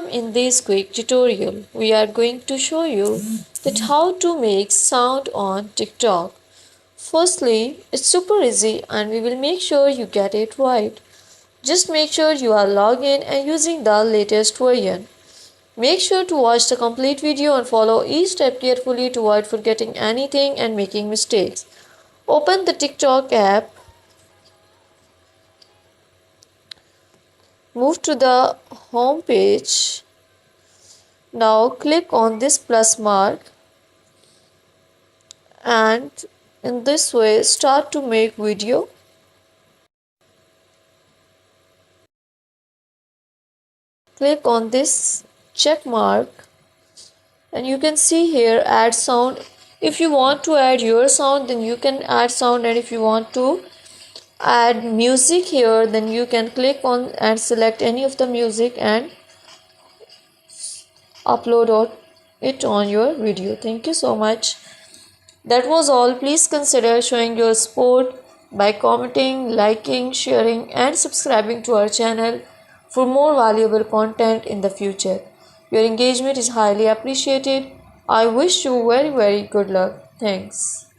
Welcome. In this quick tutorial, we are going to show you that how to make sound on TikTok. Firstly, it's super easy and we will make sure you get it right. Just make sure you are logged in and using the latest version. Make sure to watch the complete video and follow each step carefully to avoid forgetting anything and making mistakes. Open the TikTok app. Move to the home page. Now click on this plus mark and in this way start to make video. Click on this check mark and you can see here add sound. If you want to add your sound, then you can add sound, and if you want to add music here, then you can click on and select any of the music and upload it on your video. Thank you so much. That was all. Please consider showing your support by commenting, liking, sharing and subscribing to our channel for more valuable content in the future. Your engagement is highly appreciated. I wish you very good luck. Thanks.